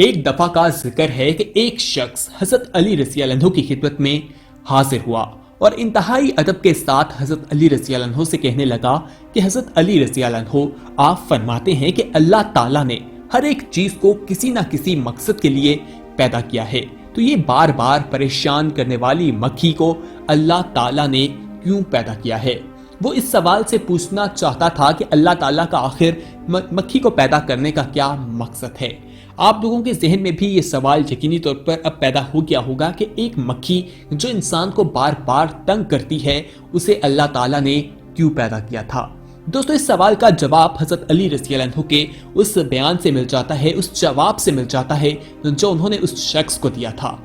ایک دفعہ کا ذکر ہے کہ ایک شخص حضرت علی رضی اللہ عنہ کی خدمت میں حاضر ہوا اور انتہائی ادب کے ساتھ حضرت علی رضی اللہ عنہ سے کہنے لگا کہ حضرت علی رضی اللہ عنہ آپ فرماتے ہیں کہ اللہ تعالیٰ نے ہر ایک چیز کو کسی نہ کسی مقصد کے لیے پیدا کیا ہے، تو یہ بار بار پریشان کرنے والی مکھی کو اللہ تعالیٰ نے کیوں پیدا کیا ہے؟ وہ اس سوال سے پوچھنا چاہتا تھا کہ اللہ تعالیٰ کا آخر مکھی کو پیدا کرنے کا کیا مقصد ہے۔ آپ لوگوں کے ذہن میں بھی یہ سوال یقینی طور پر اب پیدا ہو گیا ہوگا کہ ایک مکھی جو انسان کو بار بار تنگ کرتی ہے اسے اللہ تعالیٰ نے کیوں پیدا کیا تھا؟ دوستو، اس سوال کا جواب حضرت علی رضی اللہ عنہ کے اس بیان سے مل جاتا ہے، اس جواب سے مل جاتا ہے جو انہوں نے اس شخص کو دیا تھا۔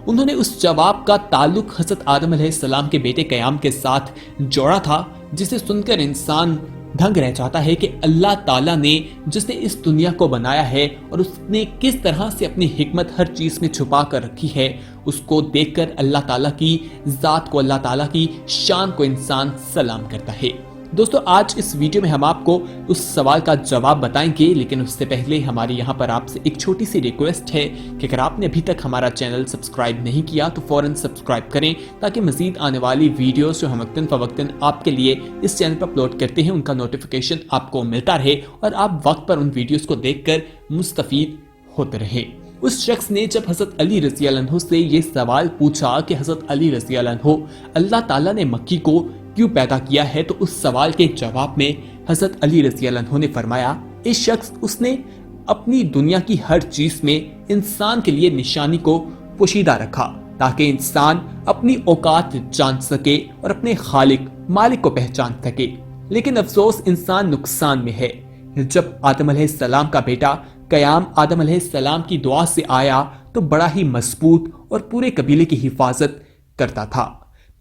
انہوں نے اس جواب کا تعلق حضرت آدم علیہ السلام کے بیٹے قیام کے ساتھ جوڑا تھا، جسے سن کر انسان دھنگ رہ جاتا ہے کہ اللہ تعالیٰ نے جس نے اس دنیا کو بنایا ہے اور اس نے کس طرح سے اپنی حکمت ہر چیز میں چھپا کر رکھی ہے، اس کو دیکھ کر اللہ تعالیٰ کی ذات کو، اللہ تعالیٰ کی شان کو انسان سلام کرتا ہے۔ دوستو، آج اس ویڈیو میں ہم آپ کو اس سوال کا جواب بتائیں گے، لیکن اس سے پہلے ہماری یہاں پر آپ سے ایک چھوٹی سی ریکویسٹ ہے کہ اگر آپ نے ابھی تک ہمارا چینل سبسکرائب نہیں کیا تو فوراً سبسکرائب کریں تاکہ مزید آنے والی ویڈیوز جو ہم وقتاً فوقتاً آپ کے لیے اس چینل پر اپلوڈ کرتے ہیں ان کا نوٹیفیکیشن آپ کو ملتا رہے اور آپ وقت پر ان ویڈیوز کو دیکھ کر مستفید ہوتے رہے۔ اس شخص نے جب حضرت علی رضی اللہ عنہ سے یہ سوال پوچھا کہ حضرت علی رضی اللہ عنہ، اللہ تعالیٰ نے مکھی کو کیوں پیدا کیا ہے، تو اس سوال کے جواب میں حضرت علی رضی اللہ عنہ نے فرمایا، اس شخص اس نے اپنی دنیا کی ہر چیز میں انسان کے لیے نشانی کو پوشیدہ رکھا تاکہ انسان اپنی اوقات جان سکے اور اپنے خالق مالک کو پہچان سکے، لیکن افسوس انسان نقصان میں ہے۔ جب آدم علیہ السلام کا بیٹا قیام آدم علیہ السلام کی دعا سے آیا تو بڑا ہی مضبوط اور پورے قبیلے کی حفاظت کرتا تھا،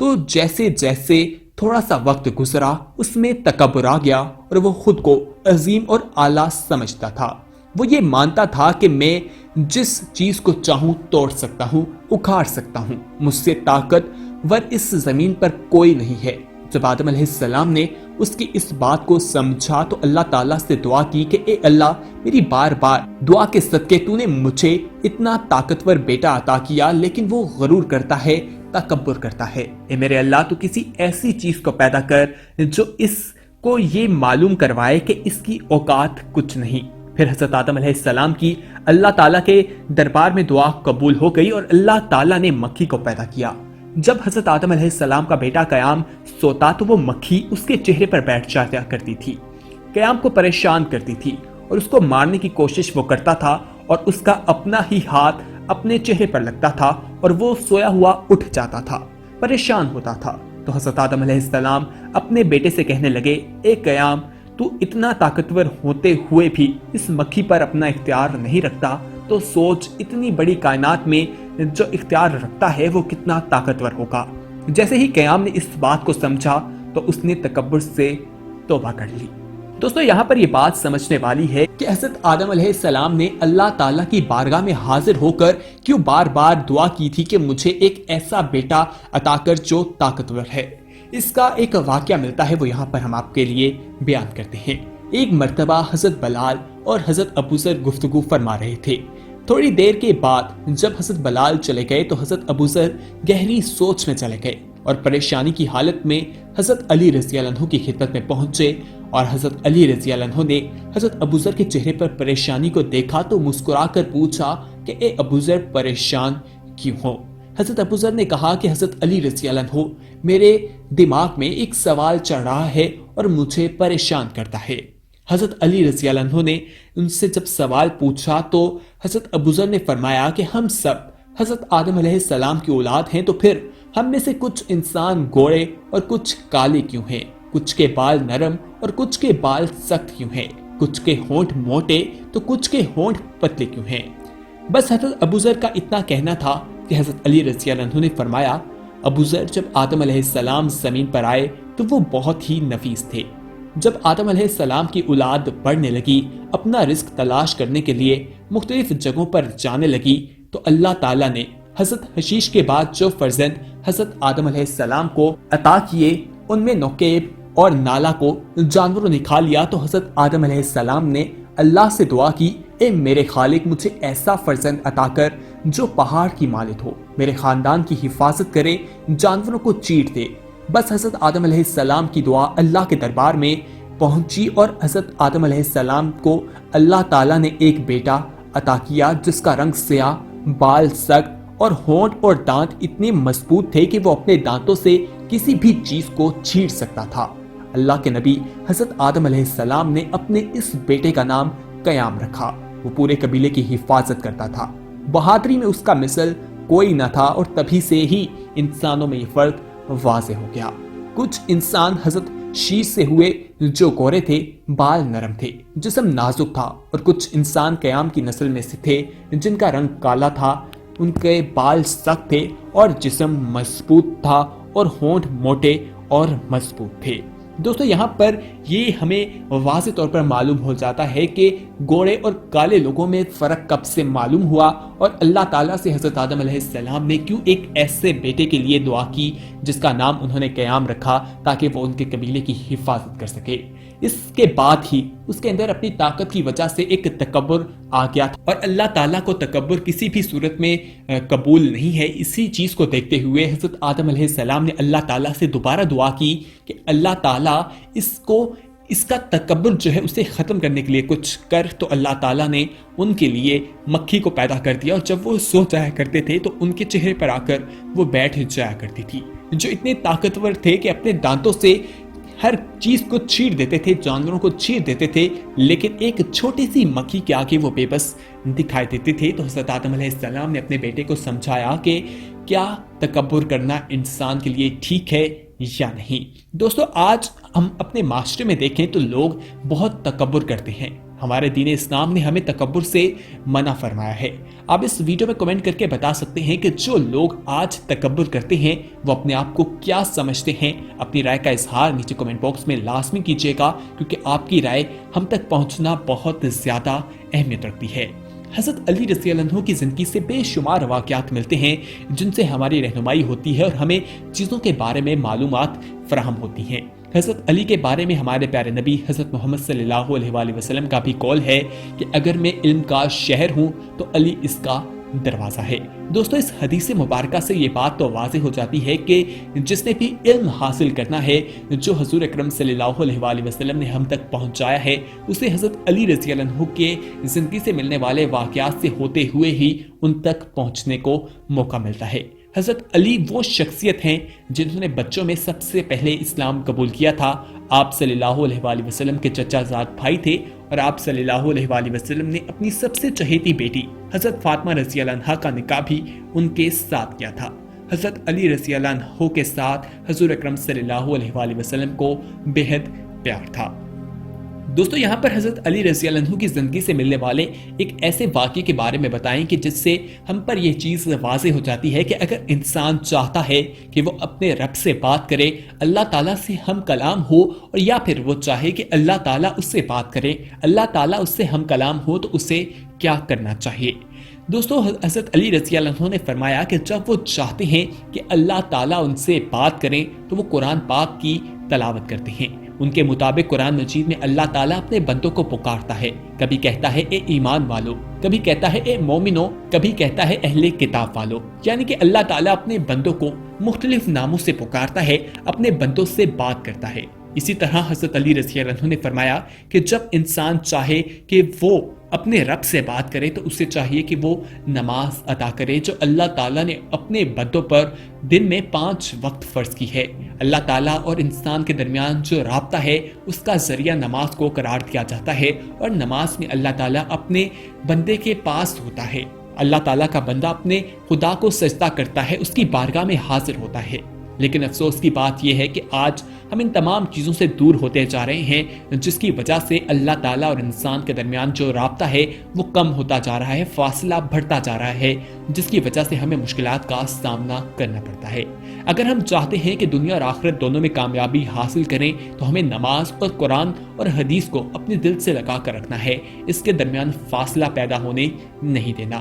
تو جیسے جیسے تھوڑا سا وقت گزرا اس میں تکبر آ گیا اور وہ خود کو عظیم اور اعلیٰ سمجھتا تھا۔ وہ یہ مانتا تھا کہ میں جس چیز کو چاہوں توڑ سکتا ہوں، اکھاڑ سکتا ہوں، مجھ سے طاقتور اس زمین پر کوئی نہیں ہے۔ جب آدم علیہ السلام نے اس کی اس بات کو سمجھا تو اللہ تعالیٰ سے دعا کی کہ اے اللہ، میری بار بار دعا کے صدقے تو نے مجھے اتنا طاقتور بیٹا عطا کیا، لیکن وہ غرور کرتا ہے، تکبر کرتا ہے۔ اے میرے اللہ، تو کسی ایسی چیز کو پیدا کر جو اس کو یہ معلوم کروائے کہ اس کی اوقات کچھ نہیں۔ پھر حضرت آدم علیہ السلام کی اللہ تعالیٰ کے دربار میں دعا قبول ہو گئی اور اللہ تعالیٰ نے مکھی کو پیدا کیا۔ جب حضرت آدم علیہ السلام کا بیٹا قیام سوتا تو وہ مکھی اس کے چہرے پر بیٹھ جایا کرتی تھی، قیام کو پریشان کرتی تھی اور اس کو مارنے کی کوشش وہ کرتا تھا اور اس کا اپنا ہی ہاتھ اپنے چہرے پر لگتا تھا اور وہ سویا ہوا اٹھ جاتا تھا، پریشان ہوتا تھا۔ تو حضرت آدم علیہ السلام اپنے بیٹے سے کہنے لگے، اے قیام، تو اتنا طاقتور ہوتے ہوئے بھی اس مکھی پر اپنا اختیار نہیں رکھتا، تو سوچ اتنی بڑی کائنات میں جو اختیار رکھتا ہے وہ کتنا طاقتور ہوگا۔ جیسے ہی قیام نے اس بات کو سمجھا تو اس نے تکبر سے توبہ کر لی۔ دوستو، یہاں پر یہ بات سمجھنے والی ہے کہ حضرت آدم علیہ السلام نے اللہ تعالیٰ کی بارگاہ میں حاضر ہو کر کیوں بار بار دعا کی تھی کہ مجھے ایک ایسا بیٹا عطا کر جو طاقتور ہے۔ اس کا ایک واقعہ ملتا ہے، وہ یہاں پر ہم آپ کے لیے بیان کرتے ہیں۔ ایک مرتبہ حضرت بلال اور حضرت ابوذر گفتگو فرما رہے تھے۔ تھوڑی دیر کے بعد جب حضرت بلال چلے گئے تو حضرت ابوذر گہری سوچ میں چلے گئے اور پریشانی کی حالت میں حضرت علی رضی اللہ عنہ کی خدمت میں پہنچے، اور حضرت علی رضی اللہ عنہ نے حضرت ابوذر کے چہرے پر پریشانی کو دیکھا تو مسکرا کر پوچھا کہ اے ابوذر، پریشان کیوں ہو؟ حضرت ابوذر نے کہا کہ حضرت علی رضی اللہ عنہ، میرے دماغ میں ایک سوال چڑھ رہا ہے اور مجھے پریشان کرتا ہے۔ حضرت علی رضی اللہ عنہ نے ان سے جب سوال پوچھا تو حضرت ابوذر نے فرمایا کہ ہم سب حضرت آدم علیہ السلام کی اولاد ہیں، تو پھر ہم میں سے کچھ انسان گورے اور کچھ کالے کیوں ہیں؟ کچھ کے بال نرم اور کچھ کے بال سخت کیوں ہیں؟ کچھ کے ہونٹ موٹے تو کچھ کے ہونٹ پتلے کیوں ہیں؟ بس حضرت ابوذر کا اتنا کہنا تھا کہ حضرت علی رضی اللہ عنہ نے فرمایا، ابوذر، جب آدم علیہ السلام زمین پر آئے تو وہ بہت ہی نفیس تھے۔ جب آدم علیہ السلام کی اولاد بڑھنے لگی، اپنا رزق تلاش کرنے کے لیے مختلف جگہوں پر جانے لگی، تو اللہ تعالیٰ نے حضرت حشیش کے بعد جو فرزند حضرت آدم علیہ السلام کو عطا کیے ان میں نوکیب اور نالا کو جانوروں نے کھا لیا، تو حضرت آدم علیہ السلام نے اللہ سے دعا کی، اے میرے خالق مجھے ایسا فرزند عطا کر جو پہاڑ کی مانند ہو، میرے خاندان کی حفاظت کرے، جانوروں کو چیٹ دے۔ بس حضرت آدم علیہ السلام کی دعا اللہ کے دربار میں پہنچی اور حضرت آدم علیہ السلام کو اللہ تعالیٰ نے ایک بیٹا عطا کیا جس کا رنگ سیاہ، بال سخت اور ہونٹ اور دانت اتنے مضبوط تھے کہ وہ اپنے دانتوں سے کسی بھی چیز کو چھیڑ سکتا تھا۔ اللہ کے نبی حضرت آدم علیہ السلام نے اپنے اس بیٹے کا نام قیام رکھا۔ وہ پورے قبیلے کی حفاظت کرتا تھا، بہادری میں اس کا مثل کوئی نہ تھا، اور تبھی سے ہی انسانوں میں یہ فرق واضح ہو گیا۔ کچھ انسان حضرت شیش سے ہوئے جو گورے تھے، بال نرم تھے، جسم نازک تھا، اور کچھ انسان قیام کی نسل میں سے تھے جن کا رنگ کالا تھا، ان کے بال سخت تھے اور جسم مضبوط تھا اور ہونٹ موٹے اور مضبوط تھے۔ دوستو یہاں پر یہ ہمیں واضح طور پر معلوم ہو جاتا ہے کہ گورے اور کالے لوگوں میں فرق کب سے معلوم ہوا، اور اللہ تعالیٰ سے حضرت آدم علیہ السلام نے کیوں ایک ایسے بیٹے کے لیے دعا کی جس کا نام انہوں نے قیام رکھا تاکہ وہ ان کے قبیلے کی حفاظت کر سکے۔ اس کے بعد ہی اس کے اندر اپنی طاقت کی وجہ سے ایک تکبر آ گیا تھا، اور اللہ تعالیٰ کو تکبر کسی بھی صورت میں قبول نہیں ہے۔ اسی چیز کو دیکھتے ہوئے حضرت آدم علیہ السلام نے اللہ تعالیٰ سے دوبارہ دعا کی کہ اللہ تعالیٰ اس کا تکبر جو ہے اسے ختم کرنے کے لیے کچھ کر۔ تو اللہ تعالیٰ نے ان کے لیے مکھی کو پیدا کر دیا، اور جب وہ سو جایا کرتے تھے تو ان کے چہرے پر آ کر وہ بیٹھ جایا کرتی تھی، جو اتنے طاقتور تھے کہ اپنے دانتوں سے ہر چیز کو چھیڑ دیتے تھے، جانوروں کو چھیڑ دیتے تھے، لیکن ایک چھوٹی سی مکھی کے آگے وہ بے بس دکھائی دیتے تھے۔ تو حضرت آدم علیہ السلام نے اپنے بیٹے کو سمجھایا کہ کیا تکبر کرنا انسان کے لیے ٹھیک ہے یا نہیں۔ دوستو آج ہم اپنے معاشرے میں دیکھیں تو لوگ بہت تکبر کرتے ہیں۔ ہمارے دین اسلام نے ہمیں تکبر سے منع فرمایا ہے۔ آپ اس ویڈیو میں کمنٹ کر کے بتا سکتے ہیں کہ جو لوگ آج تکبر کرتے ہیں وہ اپنے آپ کو کیا سمجھتے ہیں۔ اپنی رائے کا اظہار نیچے کمنٹ باکس میں لازمی کیجیے گا، کیونکہ آپ کی رائے ہم تک پہنچنا بہت زیادہ اہمیت رکھتی ہے۔ حضرت علی رضی اللہ عنہ کی زندگی سے بے شمار واقعات ملتے ہیں جن سے ہماری رہنمائی ہوتی ہے اور ہمیں چیزوں کے بارے میں معلومات فراہم ہوتی ہیں۔ حضرت علی کے بارے میں ہمارے پیارے نبی حضرت محمد صلی اللہ علیہ وآلہ وسلم کا بھی قول ہے کہ اگر میں علم کا شہر ہوں تو علی اس کا دروازہ ہے۔ دوستو اس حدیث مبارکہ سے یہ بات تو واضح ہو جاتی ہے کہ جس نے بھی علم حاصل کرنا ہے جو حضور اکرم صلی اللہ علیہ وآلہ وسلم نے ہم تک پہنچایا ہے، اسے حضرت علی رضی اللہ عنہ کے زندگی سے ملنے والے واقعات سے ہوتے ہوئے ہی ان تک پہنچنے کو موقع ملتا ہے۔ حضرت علی وہ شخصیت ہیں جنہوں نے بچوں میں سب سے پہلے اسلام قبول کیا تھا۔ آپ صلی اللہ علیہ وآلہ وسلم کے چچا زاد بھائی تھے، اور آپ صلی اللہ علیہ وآلہ وسلم نے اپنی سب سے چہیتی بیٹی حضرت فاطمہ رضی اللہ عنہا کا نکاح بھی ان کے ساتھ کیا تھا۔ حضرت علی رضی اللہ عنہ کے ساتھ حضور اکرم صلی اللہ علیہ وآلہ وسلم کو بے حد پیار تھا۔ دوستو یہاں پر حضرت علی رضی اللہ عنہ کی زندگی سے ملنے والے ایک ایسے واقعے کے بارے میں بتائیں کہ جس سے ہم پر یہ چیز واضح ہو جاتی ہے کہ اگر انسان چاہتا ہے کہ وہ اپنے رب سے بات کرے، اللہ تعالیٰ سے ہم کلام ہو، اور یا پھر وہ چاہے کہ اللہ تعالیٰ اس سے بات کرے، اللہ تعالیٰ اس سے ہم کلام ہو، تو اسے کیا کرنا چاہیے؟ دوستو حضرت علی رضی اللہ عنہ نے فرمایا کہ جب وہ چاہتے ہیں کہ اللہ تعالیٰ ان سے بات کریں تو وہ قرآن پاک کی تلاوت کرتے ہیں۔ ان کے مطابق قرآن مجید میں اللہ تعالیٰ اپنے بندوں کو پکارتا ہے، کبھی کہتا ہے اے ایمان والو، کبھی کہتا ہے اے مومنو، کبھی کہتا ہے اہل کتاب والو، یعنی کہ اللہ تعالیٰ اپنے بندوں کو مختلف ناموں سے پکارتا ہے، اپنے بندوں سے بات کرتا ہے۔ اسی طرح حضرت علی رضی اللہ عنہ نے فرمایا کہ جب انسان چاہے کہ وہ اپنے رب سے بات کرے تو اسے چاہیے کہ وہ نماز ادا کرے جو اللہ تعالیٰ نے اپنے بندوں پر دن میں 5 وقت فرض کی ہے۔ اللہ تعالیٰ اور انسان کے درمیان جو رابطہ ہے اس کا ذریعہ نماز کو قرار دیا جاتا ہے، اور نماز میں اللہ تعالیٰ اپنے بندے کے پاس ہوتا ہے۔ اللہ تعالیٰ کا بندہ اپنے خدا کو سجدہ کرتا ہے، اس کی بارگاہ میں حاضر ہوتا ہے۔ لیکن افسوس کی بات یہ ہے کہ آج ہم ان تمام چیزوں سے دور ہوتے جا رہے ہیں، جس کی وجہ سے اللہ تعالیٰ اور انسان کے درمیان جو رابطہ ہے وہ کم ہوتا جا رہا ہے، فاصلہ بڑھتا جا رہا ہے، جس کی وجہ سے ہمیں مشکلات کا سامنا کرنا پڑتا ہے۔ اگر ہم چاہتے ہیں کہ دنیا اور آخرت دونوں میں کامیابی حاصل کریں تو ہمیں نماز اور قرآن اور حدیث کو اپنے دل سے لگا کر رکھنا ہے، اس کے درمیان فاصلہ پیدا ہونے نہیں دینا۔